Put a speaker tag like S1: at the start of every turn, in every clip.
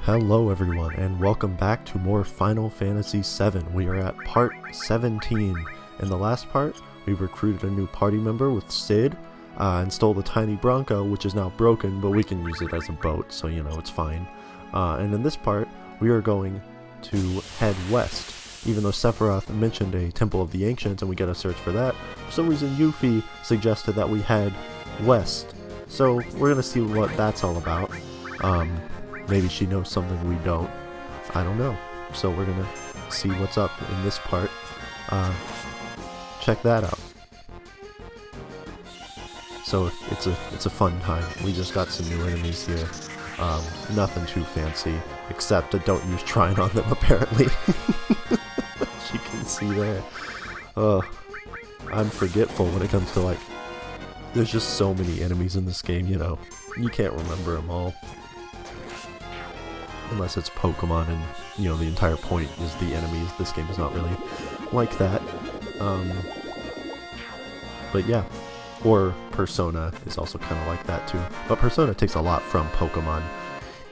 S1: Hello everyone, and welcome back to more Final Fantasy VII. We are at part 17. In the last part, we recruited a new party member with Sid, and stole the tiny Bronco, which is now broken, but we can use it as a boat, so you know, it's fine. And in this part, we are going to head west. Even though Sephiroth mentioned a Temple of the Ancients and we gotta search for that, for some reason Yuffie suggested that we head west. So we're gonna see what that's all about. Maybe she knows something we don't. I don't know. So we're gonna see what's up in this part. Check that out. So it's a fun time. We just got some new enemies here. Nothing too fancy, except don't use Trine on them apparently. As you can see there. I'm forgetful when it comes to like. There's just so many enemies in this game, you know. You can't remember them all. Unless it's Pokemon and, you know, the entire point is the enemies. This game is not really like that. But yeah. Or Persona is also kind of like that too. But Persona takes a lot from Pokemon.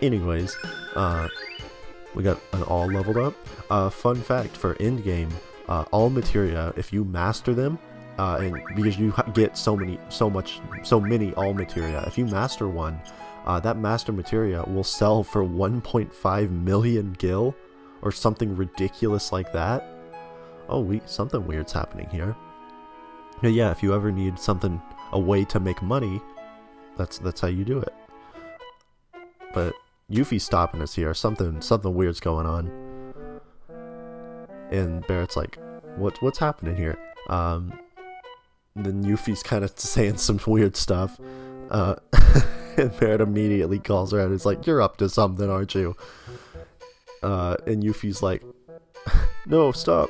S1: Anyways, we got an all leveled up. Fun fact for endgame, all materia, if you master them, and because you get so many all materia, if you master one, that master materia will sell for 1.5 million gil, or something ridiculous like that. Oh, something weird's happening here. But yeah, if you ever need a way to make money, that's how you do it. But Yuffie's stopping us here. Something weird's going on. And Barrett's like, what's happening here? Then Yuffie's kind of saying some weird stuff. And Barrett immediately calls her out. He's like, "You're up to something, aren't you?" And Yuffie's like, "No, stop."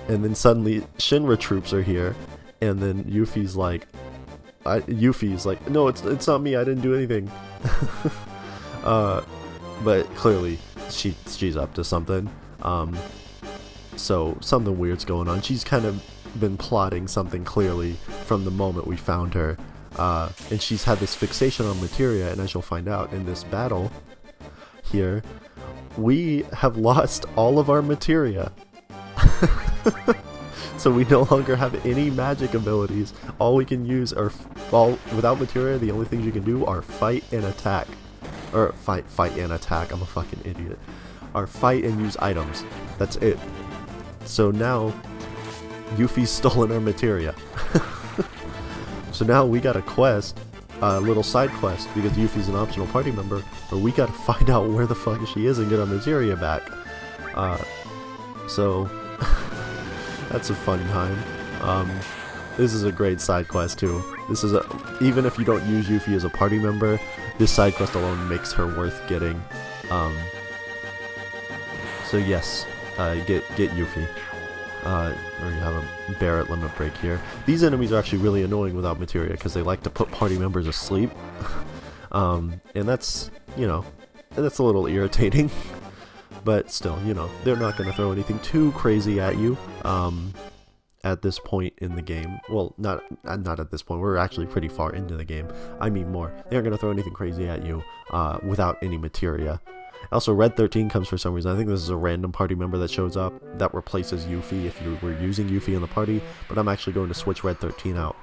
S1: And then suddenly Shinra troops are here, and then Yuffie's like, "No, it's not me. I didn't do anything." But clearly she's up to something. So something weird's going on. She's kind of been plotting something clearly from the moment we found her. And she's had this fixation on materia, and as you'll find out in this battle here, we have lost all of our materia. So we no longer have any magic abilities. All we can use are without materia, the only things you can do are fight and attack. Or fight and attack, I'm a fucking idiot. Or fight and use items. That's it. So now Yuffie's stolen our materia. So now we got a quest, a little side quest, because Yuffie's an optional party member, where we gotta find out where the fuck she is and get our materia back. So that's a fun time. This is a great side quest too. Even if you don't use Yuffie as a party member, this side quest alone makes her worth getting. So yes, get Yuffie. Or you have a Barrett limit break here. These enemies are actually really annoying without materia because they like to put party members asleep. And that's, you know, that's a little irritating. But still, you know, they're not going to throw anything too crazy at you at this point in the game. Well, not at this point. We're actually pretty far into the game. I mean more. They aren't going to throw anything crazy at you without any materia. Also, Red 13 comes for some reason. I think this is a random party member that shows up that replaces Yuffie if you were using Yuffie in the party. But I'm actually going to switch Red 13 out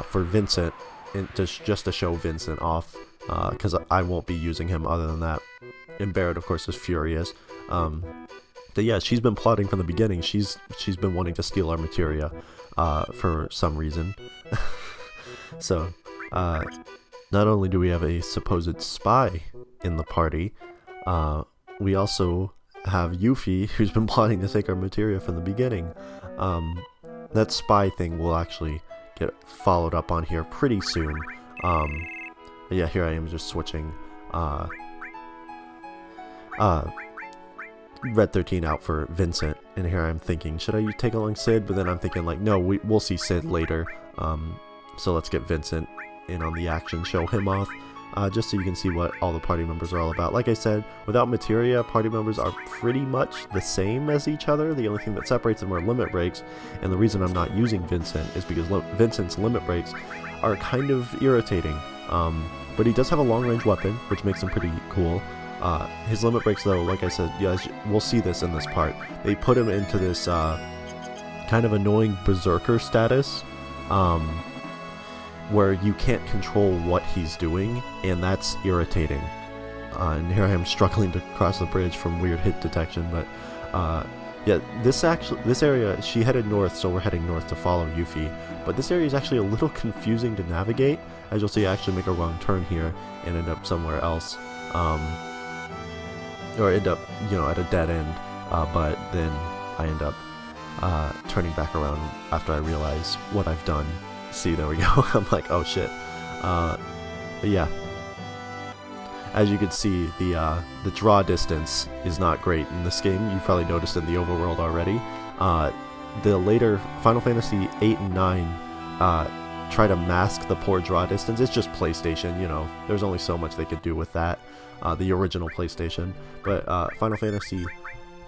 S1: for Vincent, and just to show Vincent off, because I won't be using him other than that. And Barrett, of course, is furious. But yeah, she's been plotting from the beginning. She's been wanting to steal our materia for some reason. So, not only do we have a supposed spy in the party, we also have Yuffie, who's been plotting to take our materia from the beginning. That spy thing will actually get followed up on here pretty soon. But yeah, here I am just switching Red 13 out for Vincent, and here I'm thinking, should I take along Sid? But then I'm thinking like, no, we'll see Sid later. So let's get Vincent in on the action, show him off. Just so you can see what all the party members are all about. Like I said, without materia, party members are pretty much the same as each other. The only thing that separates them are limit breaks, and the reason I'm not using Vincent is because Vincent's limit breaks are kind of irritating. but he does have a long-range weapon, which makes him pretty cool. His limit breaks, though, like I said, yeah, we'll see this in this part. They put him into this kind of annoying berserker status, where you can't control what he's doing, and that's irritating. And here I am struggling to cross the bridge from weird hit detection, but yeah, this area, she headed north, so we're heading north to follow Yuffie, but this area is actually a little confusing to navigate. As you'll see, I actually make a wrong turn here and end up somewhere else, or end up, you know, at a dead end, but then I end up turning back around after I realize what I've done. See, there we go. I'm like, oh shit. But yeah, as you can see, the draw distance is not great in this game. You've probably noticed in the overworld already. The later Final Fantasy 8 and 9 try to mask the poor draw distance. It's just PlayStation, you know. There's only so much they could do with that. The original PlayStation. But Final Fantasy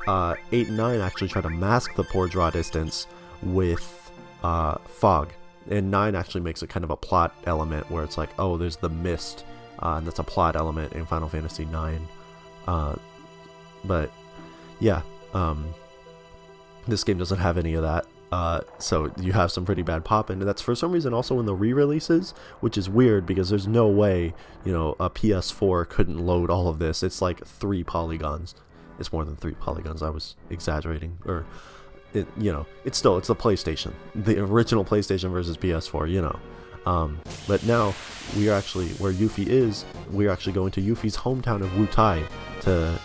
S1: 8 and 9 actually try to mask the poor draw distance with fog. And 9 actually makes it kind of a plot element where it's like, oh, there's the mist. And that's a plot element in Final Fantasy 9. But yeah, this game doesn't have any of that. So you have some pretty bad pop-in, and that's for some reason also in the re-releases, which is weird because there's no way, you know, a PS4 couldn't load all of this. It's like 3 polygons. It's more than 3 polygons. I was exaggerating, or you know, it's the PlayStation, the original PlayStation versus PS4, you know. But now we are actually where Yuffie is. We're actually going to Yuffie's hometown of Wutai to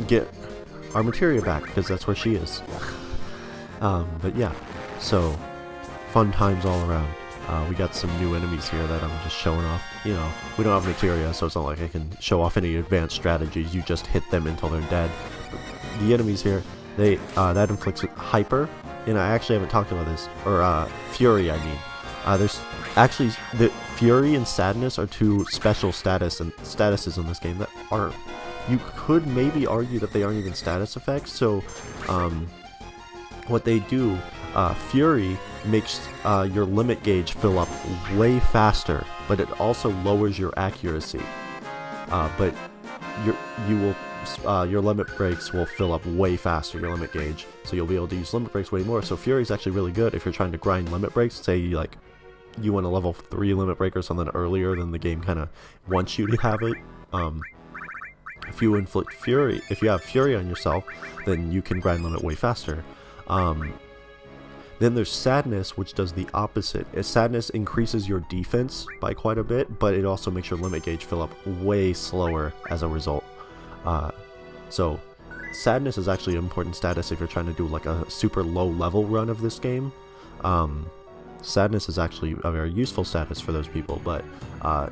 S1: get our materia back, because that's where she is. But yeah, so fun times all around. We got some new enemies here that I'm just showing off. You know, we don't have materia, so it's not like I can show off any advanced strategies. You just hit them until they're dead. But the enemies here, they that inflicts hyper. And I actually haven't talked about this, or Fury, I mean. There's actually, the Fury and Sadness are 2 special statuses in this game that are, you could maybe argue that they aren't even status effects. So, what they do, Fury makes your limit gauge fill up way faster, but it also lowers your accuracy. But your limit breaks will fill up way faster, your limit gauge, so you'll be able to use limit breaks way more. So Fury is actually really good if you're trying to grind limit breaks. Say like you want a level 3 limit break or something earlier than the game kind of wants you to have it. If you inflict Fury, if you have Fury on yourself, then you can grind limit way faster. Then there's Sadness, which does the opposite. Sadness increases your defense by quite a bit, but it also makes your limit gauge fill up way slower as a result. So Sadness is actually an important status if you're trying to do like a super low level run of this game. Sadness is actually a very useful status for those people, but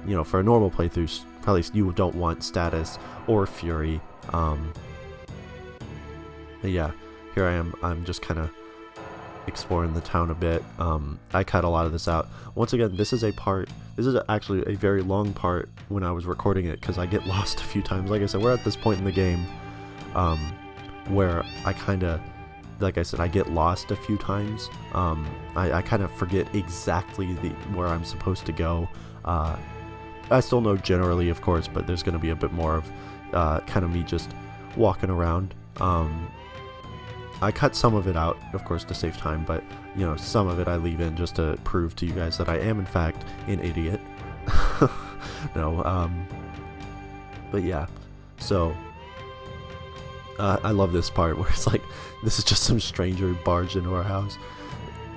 S1: you know, for a normal playthrough, probably you don't want status or Fury. But yeah, here I am. I'm just kind of exploring the town a bit. I cut a lot of this out. Once again, this is actually a very long part when I was recording it, because I get lost a few times. Like I said, we're at this point in the game where I kind of, like I said, I get lost a few times. I kind of forget exactly where I'm supposed to go. I still know generally, of course, but there's going to be a bit more of kind of me just walking around. I cut some of it out, of course, to save time, but, you know, some of it I leave in just to prove to you guys that I am, in fact, an idiot. No, but yeah, so, I love this part where it's like, this is just some stranger barged into our house.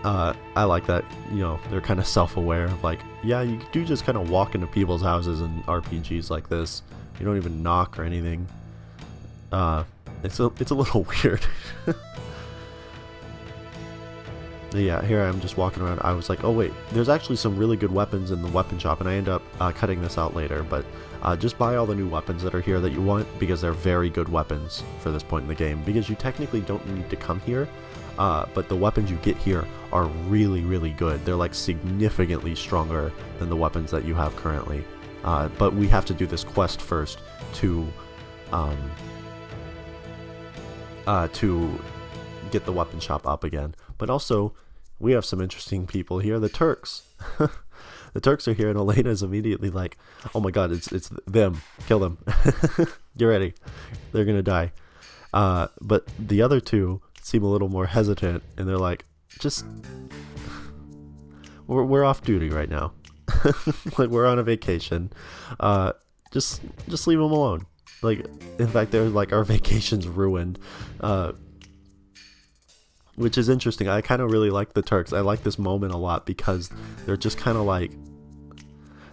S1: I like that, you know, they're kind of self-aware of like, yeah, you do just kind of walk into people's houses in RPGs like this. You don't even knock or anything. It's a little weird. Yeah, here I am just walking around. I was like, oh wait, there's actually some really good weapons in the weapon shop, and I end up cutting this out later, but just buy all the new weapons that are here that you want, because they're very good weapons for this point in the game, because you technically don't need to come here, but the weapons you get here are really, really good. They're like significantly stronger than the weapons that you have currently, but we have to do this quest first to get the weapon shop up again. But also, we have some interesting people here, the Turks. The Turks are here, and Elena's immediately like, "Oh my God, it's them! Kill them! Get ready! They're gonna die." But the other two seem a little more hesitant, and they're like, "Just we're off duty right now. Like we're on a vacation. Just leave them alone." Like, in fact, they're like, "Our vacation's ruined." Which is interesting. I kind of really like the Turks. I like this moment a lot because they're just kind of like,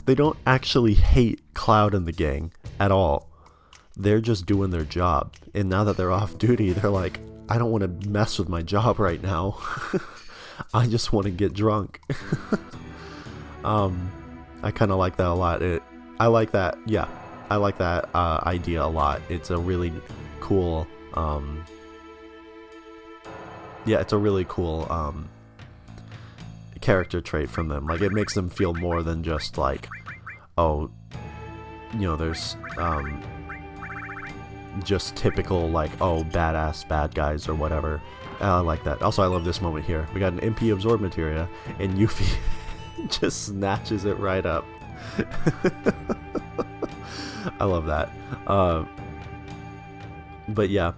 S1: they don't actually hate Cloud and the gang at all. They're just doing their job. And now that they're off duty, they're like, "I don't want to mess with my job right now. I just want to get drunk." I kind of like that a lot. I like that. Yeah, I like that idea a lot. It's a really cool. Yeah, it's a really cool character trait from them. Like, it makes them feel more than just like, oh, you know, there's just typical like, oh, badass bad guys or whatever. I like that. Also, I love this moment here. We got an MP absorb materia, and Yuffie just snatches it right up. I love that. But yeah.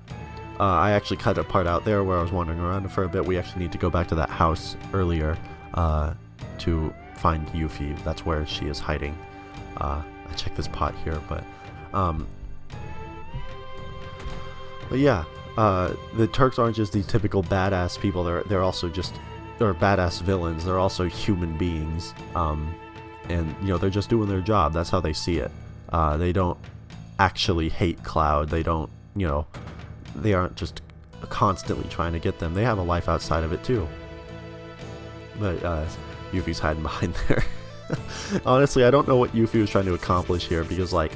S1: I actually cut a part out there where I was wandering around for a bit. We actually need to go back to that house earlier to find Yuffie. That's where she is hiding. I checked this pot here, but yeah, the Turks aren't just these typical badass people. They're also just badass villains. They're also human beings, and you know, they're just doing their job. That's how they see it. They don't actually hate Cloud. They don't, you know. They aren't just constantly trying to get them. They have a life outside of it too. But Yuffie's hiding behind there. Honestly, I don't know what Yuffie was trying to accomplish here, because like,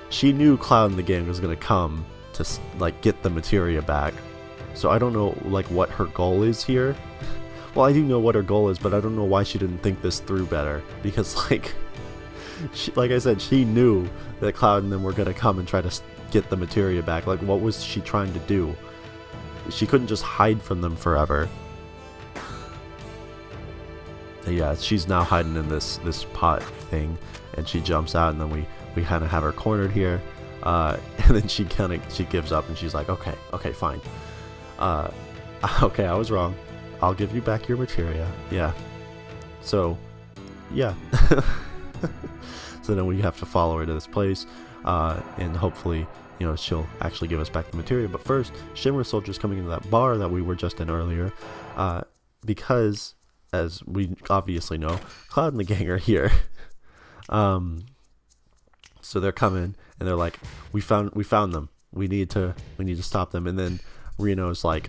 S1: she knew Cloud and the gang was gonna come to like get the materia back. So I don't know like what her goal is here. Well, I do know what her goal is, but I don't know why she didn't think this through better. Because like, like I said, she knew that Cloud and them were gonna come and try to get the materia back. Like, what was she trying to do? She couldn't just hide from them forever. Yeah, she's now hiding in this pot thing, and she jumps out, and then we kind of have her cornered here, and then she gives up, and she's like, okay, fine. Okay, I was wrong. I'll give you back your materia. Yeah. So, yeah. So then we have to follow her to this place, and hopefully, you know, she'll actually give us back the materia. But first, Shinra Soldier's coming into that bar that we were just in earlier, because, as we obviously know, Cloud and the gang are here. So they're coming, and they're like, we found them. We need to stop them. And then Reno's like,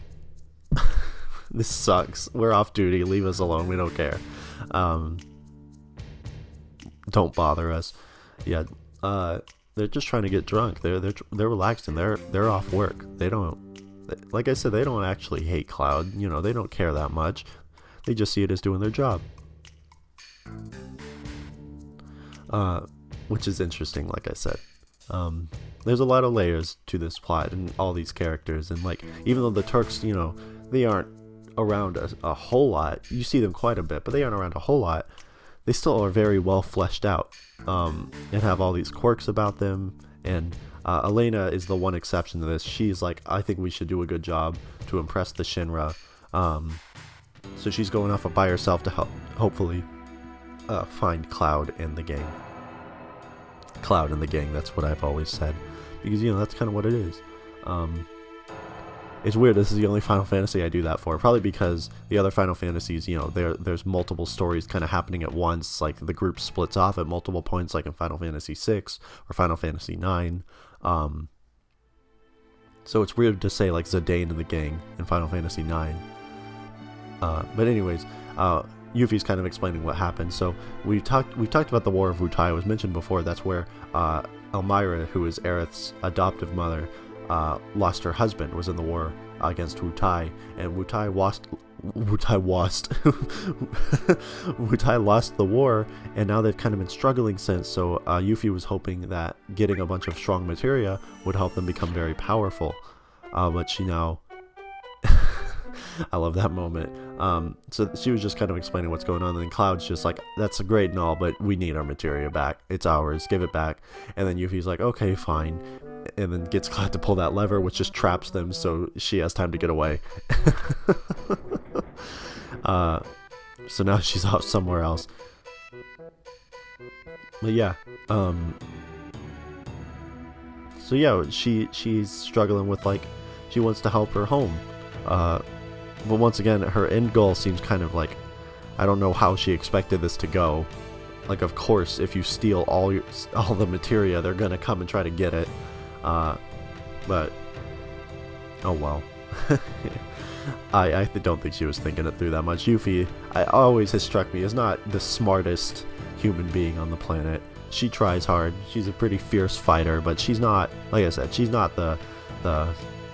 S1: "This sucks. We're off duty. Leave us alone. We don't care. Don't bother us." Yeah. They're just trying to get drunk. They're relaxed, and they're off work. They don't, like I said, they don't actually hate Cloud. You know, they don't care that much. They just see it as doing their job. Which is interesting, like I said. There's a lot of layers to this plot and all these characters, and like, even though the Turks, you know, they aren't around a whole lot. You see them quite a bit, but they aren't around a whole lot. They still are very well fleshed out, and have all these quirks about them. And Elena is the one exception to this. She's like, I think we should do a good job to impress the Shinra. So she's going off by herself to help, hopefully, find Cloud and the gang. Cloud and the gang, that's what I've always said. Because, you know, that's kind of what it is. It's weird, this is the only Final Fantasy I do that for. Probably because the other Final Fantasies, you know, there's multiple stories kind of happening at once. Like, the group splits off at multiple points, like in Final Fantasy VI or Final Fantasy IX. So it's weird to say, like, Zidane and the gang in Final Fantasy IX. But anyways, Yuffie's kind of explaining what happened. So we talked about the War of Wutai. It was mentioned before. That's where Elmira, who is Aerith's adoptive mother, lost her husband, was in the war against Wutai, and Wutai lost the war, and now they've kind of been struggling since. So Yuffie was hoping that getting a bunch of strong materia would help them become very powerful, but she now I love that moment. So she was just kind of explaining what's going on, and then Cloud's just like, that's great and all, but we need our materia back. It's ours. Give it back. And then Yuffie's like, okay, fine. And then gets Cloud to pull that lever, which just traps them, so she has time to get away. So now she's out somewhere else. But yeah, so yeah, she's struggling with, like, she wants to help her home. But once again, her end goal seems kind of like, I don't know how she expected this to go. Like, of course, if you steal all the materia, they're gonna come and try to get it. But oh well. I don't think she was thinking it through that much. Yuffie, always has struck me as not the smartest human being on the planet. She tries hard. She's a pretty fierce fighter, but she's not, like I said, she's not the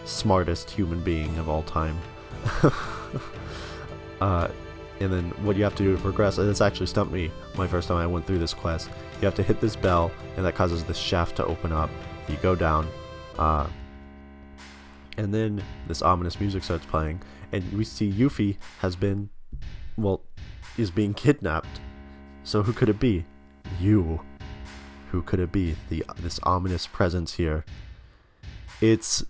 S1: smartest human being of all time. And then what you have to do to progress, and this actually stumped me my first time I went through this quest. You have to hit this bell, and that causes this shaft to open up. You go down, and then this ominous music starts playing, and we see Yuffie is being kidnapped. So who could it be? You. Who could it be? This ominous presence here. It's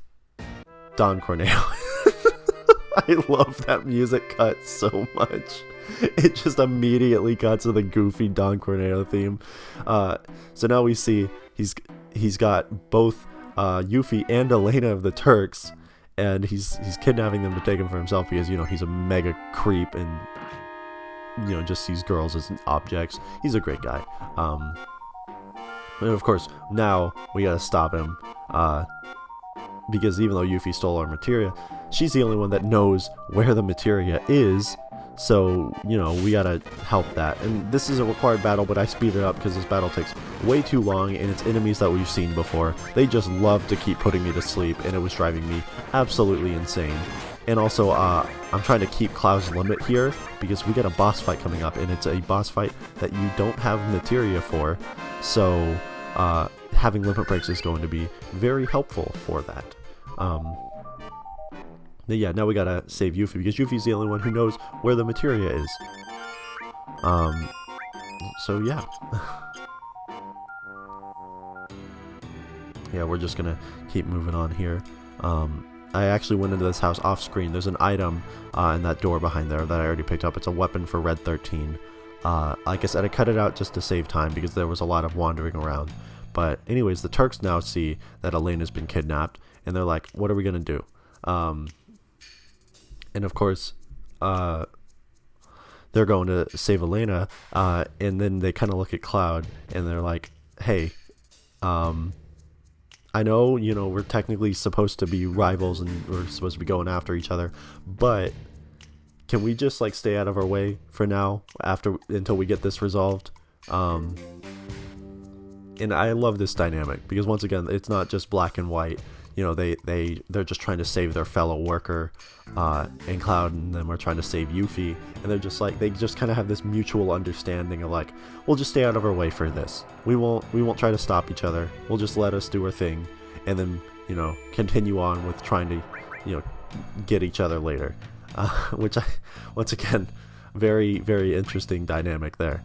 S1: Don Corneo. I love that music cut so much. It just immediately cuts to the goofy Don Corneo theme. So now we see he's got both Yuffie and Elena of the Turks, and he's kidnapping them to take him for himself because, you know, he's a mega creep and, you know, just sees girls as objects. He's a great guy. And of course, now we gotta stop him, because even though Yuffie stole our materia, she's the only one that knows where the materia is. So, you know, we gotta help that. And this is a required battle, but I speed it up because this battle takes way too long, and it's enemies that we've seen before. They just love to keep putting me to sleep, and it was driving me absolutely insane. And also, I'm trying to keep Cloud's limit here because we got a boss fight coming up, and it's a boss fight that you don't have materia for. So, having limit breaks is going to be very helpful for that. But yeah, now we gotta save Yuffie because Yuffie's the only one who knows where the materia is. So yeah. Yeah, we're just gonna keep moving on here. I actually went into this house off screen. There's an item in that door behind there that I already picked up. It's a weapon for Red 13. Like I said, I cut it out just to save time because there was a lot of wandering around. But anyways, the Turks now see that Elena's been kidnapped, and they're like, what are we gonna do? And of course, they're going to save Elena, and then they kind of look at Cloud, and they're like, hey, I know, you know, we're technically supposed to be rivals, and we're supposed to be going after each other, but can we just, like, stay out of our way for now, until we get this resolved? And I love this dynamic, because once again, it's not just black and white. You know, they're just trying to save their fellow worker, and Cloud and them are trying to save Yuffie, and they're just like, they just kind of have this mutual understanding of like, we'll just stay out of our way for this. We won't try to stop each other. We'll just let us do our thing, and then, you know, continue on with trying to, you know, get each other later. Which once again, very, very interesting dynamic there.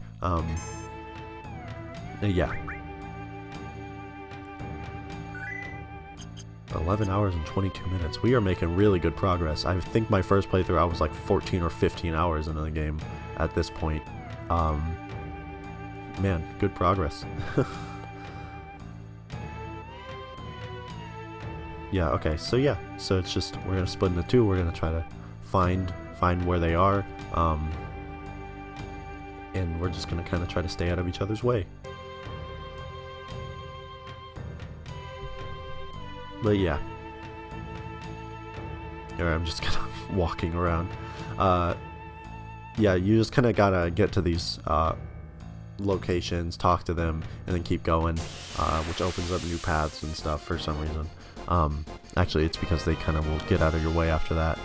S1: Yeah. 11 hours and 22 minutes. We are making really good progress. I think my first playthrough I was like 14 or 15 hours into the game at this point. Man, good progress. Yeah, okay, so yeah. So it's just, we're gonna split into two. We're gonna try to find where they are. And we're just gonna kind of try to stay out of each other's way. But yeah. Alright, I'm just kind of walking around. Yeah, you just kind of gotta get to these locations, talk to them, and then keep going, which opens up new paths and stuff for some reason. Actually, it's because they kind of will get out of your way after that.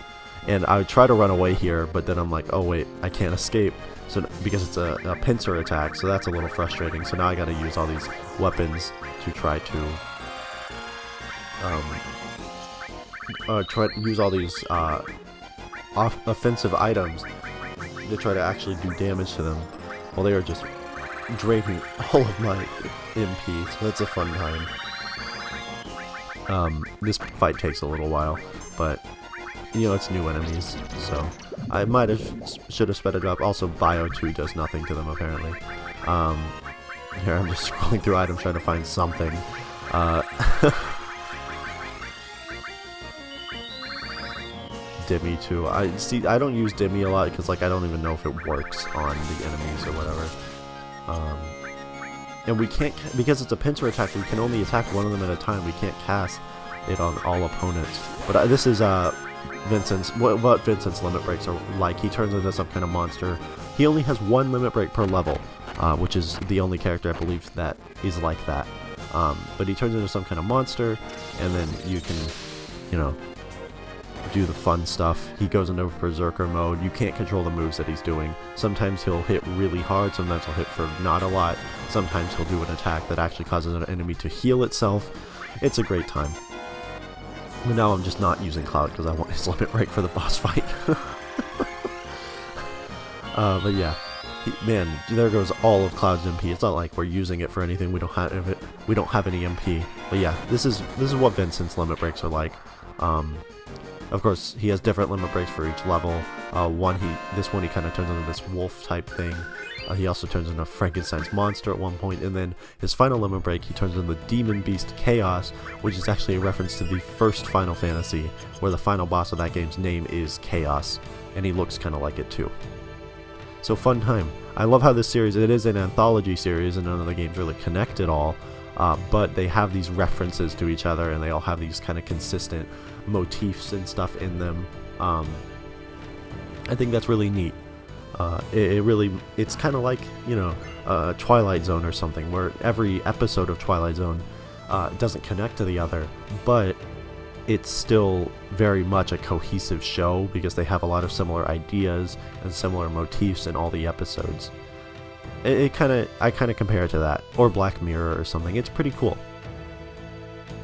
S1: And I would try to run away here, but then I'm like, oh wait, I can't escape. So because it's a pincer attack, so that's a little frustrating. So now I gotta use all these weapons to try to try to use all these offensive items to try to actually do damage to them, while they are just draining all of my MP, so that's a fun time. This fight takes a little while, but you know, it's new enemies, so I should have sped it up. Also, Bio 2 does nothing to them apparently. Here I'm just scrolling through items trying to find something. Dimmy too. I don't use Dimmy a lot because like I don't even know if it works on the enemies or whatever. And we can't, because it's a pincer attack, we can only attack one of them at a time. We can't cast it on all opponents. But this is Vincent's, what Vincent's limit breaks are like. He turns into some kind of monster. He only has one limit break per level, which is the only character I believe that is like that. But he turns into some kind of monster, and then you can, you know, do the fun stuff. He goes into berserker mode. You can't control the moves that he's doing. Sometimes he'll hit really hard, sometimes he'll hit for not a lot, sometimes he'll do an attack that actually causes an enemy to heal itself. It's a great time. But now I'm just not using Cloud because I want his limit break for the boss fight. But yeah, man, there goes all of Cloud's MP. It's not like we're using it for anything. We don't have it. We don't have any MP. But yeah, this is what Vincent's limit breaks are like. Of course, he has different limit breaks for each level. This one he kind of turns into this wolf type thing. He also turns into Frankenstein's monster at one point, and then his final limit break, he turns into the Demon Beast Chaos, which is actually a reference to the first Final Fantasy, where the final boss of that game's name is Chaos, and he looks kind of like it too. So fun time. I love how this series, it is an anthology series, and none of the games really connect at all, but they have these references to each other, and they all have these kind of consistent motifs and stuff in them. I think that's really neat. It's kind of like, you know, Twilight Zone or something, where every episode of Twilight Zone doesn't connect to the other, but it's still very much a cohesive show because they have a lot of similar ideas and similar motifs in all the episodes. I kind of compare it to that, or Black Mirror or something. It's pretty cool.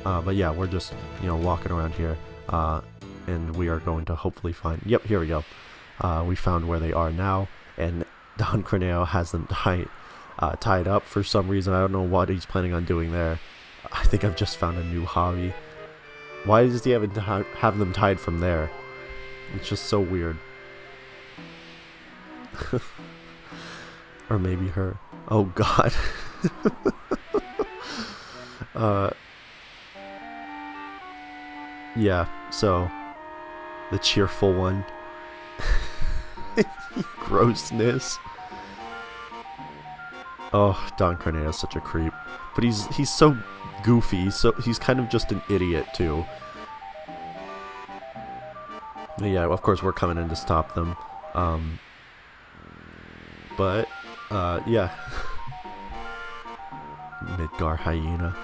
S1: But yeah, we're just, you know, walking around here, and we are going to hopefully find. Yep, here we go. We found where they are now, and Don Corneo has them tied up for some reason. I don't know what he's planning on doing there. I think I've just found a new hobby. Why does he have them tied from there? It's just so weird. Or maybe her. Oh god. Yeah, so the cheerful one. Grossness. Oh, Don Corneo is such a creep. But he's so goofy, so he's kind of just an idiot too. But yeah, of course we're coming in to stop them. Yeah. Midgar hyena.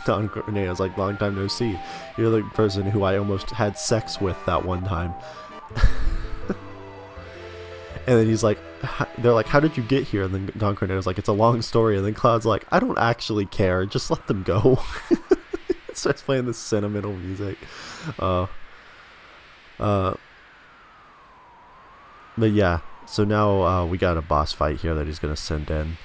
S1: Don Corneo's like, long time no see. You're the person who I almost had sex with that one time. And then he's like, they're like, how did you get here? And then Don Corneo's like, it's a long story. And then Cloud's like, I don't actually care. Just let them go. Starts playing this sentimental music. But yeah, so now we got a boss fight here that he's going to send in.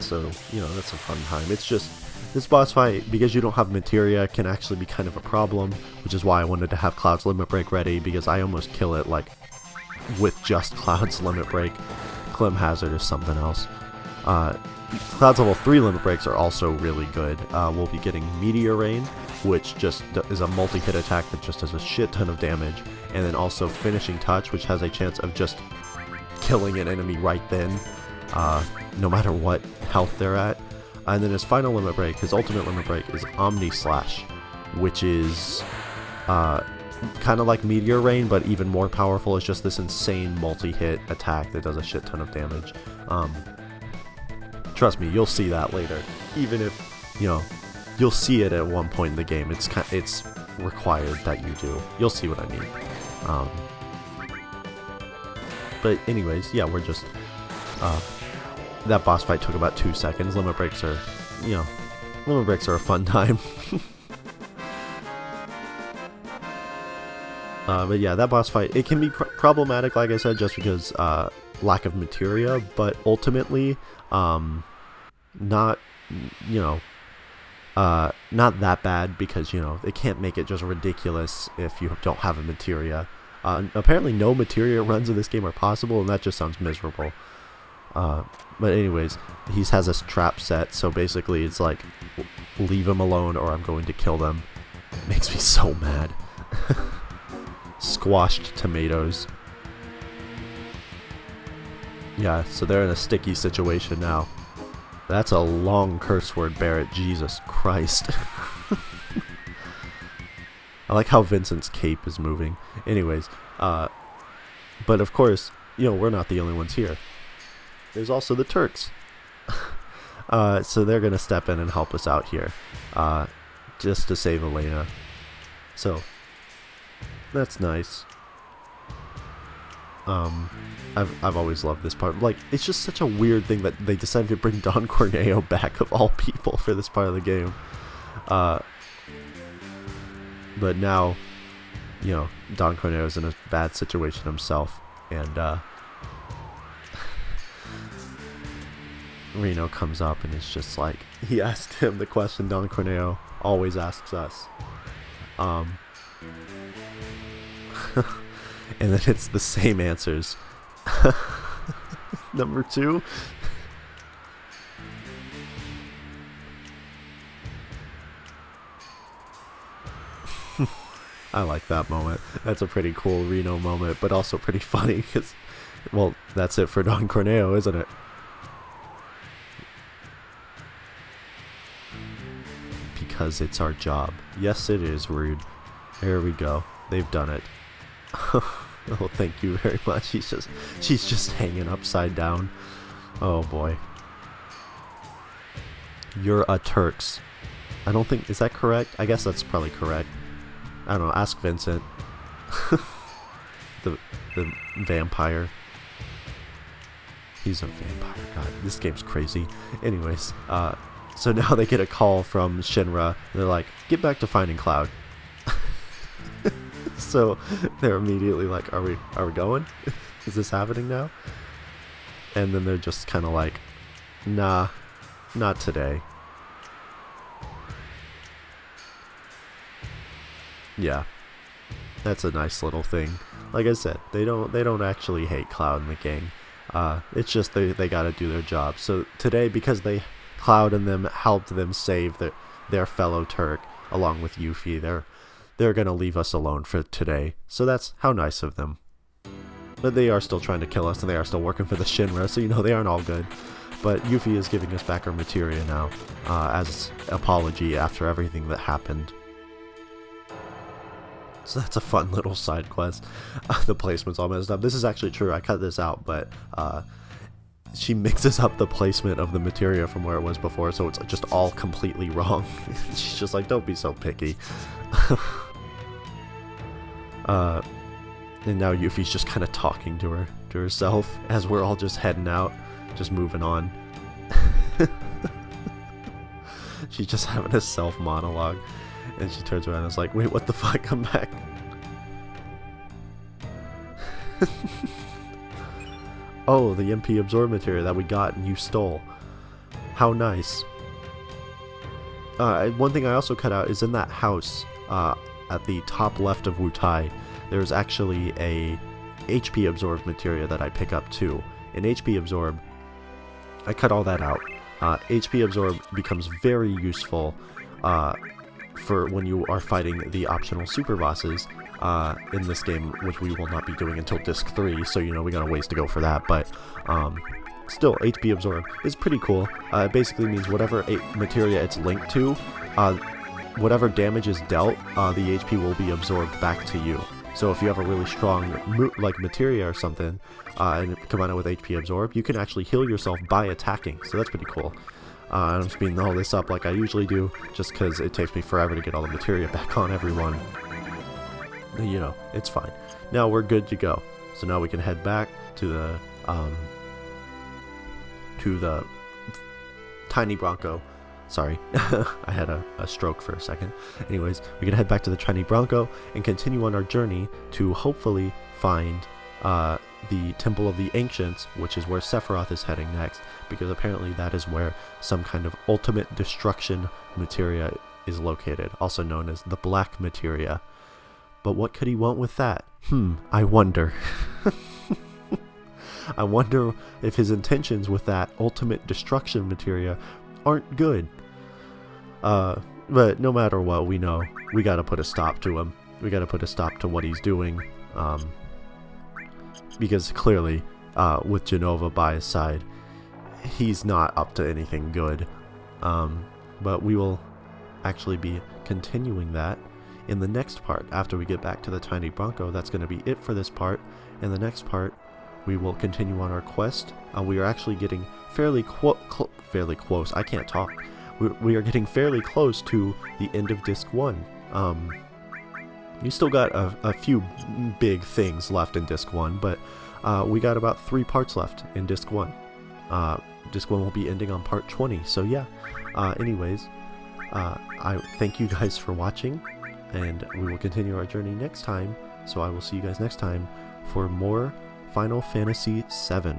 S1: So, you know, that's a fun time. It's just, this boss fight, because you don't have materia, can actually be kind of a problem, which is why I wanted to have Cloud's limit break ready, because I almost kill it, like, with just Cloud's limit break. Clem Hazard is something else. Cloud's level 3 limit breaks are also really good. We'll be getting Meteor Rain, which just is a multi-hit attack that just does a shit ton of damage, and then also Finishing Touch, which has a chance of just killing an enemy right then, no matter what health they're at. And then his final limit break, his ultimate limit break, is Omni Slash, which is kind of like Meteor Rain, but even more powerful. It's just this insane multi-hit attack that does a shit ton of damage. Trust me, you'll see that later. Even if, you know, you'll see it at one point in the game. It's required that you do. You'll see what I mean. But anyways, yeah, we're just... that boss fight took about 2 seconds. Limit breaks are, you know, limit breaks are a fun time. But yeah, that boss fight, it can be problematic, like I said, just because lack of materia, but ultimately, not, you know, not that bad, because, you know, they can't make it just ridiculous if you don't have a materia. Apparently no materia runs in this game are possible, and that just sounds miserable. But anyways, he has a trap set, so basically it's like, leave him alone or I'm going to kill them. It makes me so mad. Squashed tomatoes. Yeah, so they're in a sticky situation now. That's a long curse word, Barrett. Jesus Christ. I like how Vincent's cape is moving. Anyways, but of course, you know, we're not the only ones here. There's also the Turks. So they're going to step in and help us out here. Just to save Elena. So, that's nice. I've always loved this part. Like, it's just such a weird thing that they decided to bring Don Corneo back, of all people, for this part of the game. But now, you know, Don Corneo's in a bad situation himself, and Reno comes up and it's just like, he asked him the question Don Corneo always asks us. And then it's the same answers. Number 2. I like that moment. That's a pretty cool Reno moment, but also pretty funny because, well, that's it for Don Corneo, isn't it? Because it's our job. Yes, it is, Rude. There we go. They've done it. Oh, thank you very much. She's just hanging upside down. Oh boy. You're a Turks. I don't think, is that correct? I guess that's probably correct. I don't know, ask Vincent. the vampire. He's a vampire. God, this game's crazy. Anyways, so now they get a call from Shinra. They're like, get back to finding Cloud. So they're immediately like, are we going? Is this happening now? And then they're just kind of like, nah, not today. Yeah, that's a nice little thing. Like I said, they don't actually hate Cloud and the gang. It's just they gotta do their job. So today, because Cloud and them helped them save their fellow Turk along with Yuffie, they're gonna leave us alone for today. So that's how nice of them. But they are still trying to kill us, and they are still working for the Shinra, so you know they aren't all good. But Yuffie is giving us back our materia now, as apology after everything that happened. So that's a fun little side quest. The placement's all messed up. This is actually true. I cut this out, but she mixes up the placement of the materia from where it was before, so it's just all completely wrong. She's just like, don't be so picky. And now Yuffie's just kind of talking to herself as we're all just heading out, just moving on. She's just having a self monologue, and she turns around and is like, wait, what the fuck, come back. Oh, the MP absorb material that we got and you stole. How nice. One thing I also cut out is in that house, at the top left of Wutai, there's actually a HP absorb materia that I pick up too. In HP absorb, I cut all that out. HP absorb becomes very useful for when you are fighting the optional super bosses in this game, which we will not be doing until Disc 3, so you know we got a ways to go for that, but still, HP absorb is pretty cool. It basically means whatever materia it's linked to, whatever damage is dealt, the HP will be absorbed back to you. So if you have a really strong like materia or something, and combine it with HP absorb, you can actually heal yourself by attacking, so that's pretty cool. I'm speeding all this up like I usually do, just because it takes me forever to get all the materia back on everyone. You know, it's fine. Now we're good to go. So now we can head back to the Tiny Bronco, Sorry, I had a stroke for a second. Anyways, we're gonna head back to the Tiny Bronco and continue on our journey to hopefully find the Temple of the Ancients, which is where Sephiroth is heading next, because apparently that is where some kind of ultimate destruction materia is located, also known as the Black Materia. But what could he want with that? I wonder. I wonder if his intentions with that ultimate destruction materia aren't good. But no matter what, we know we gotta put a stop to him. We gotta put a stop to what he's doing. Because clearly, with Jenova by his side, he's not up to anything good. But we will actually be continuing that in the next part. After we get back to the Tiny Bronco, that's going to be it for this part. In the next part, we will continue on our quest. We are actually getting fairly close. I can't talk. We are getting fairly close to the end of Disc 1. We still got a few big things left in Disc 1, but we got about 3 parts left in Disc 1. Disc 1 will be ending on part 20, so yeah. Anyways, I thank you guys for watching, and we will continue our journey next time, so I will see you guys next time for more Final Fantasy VII.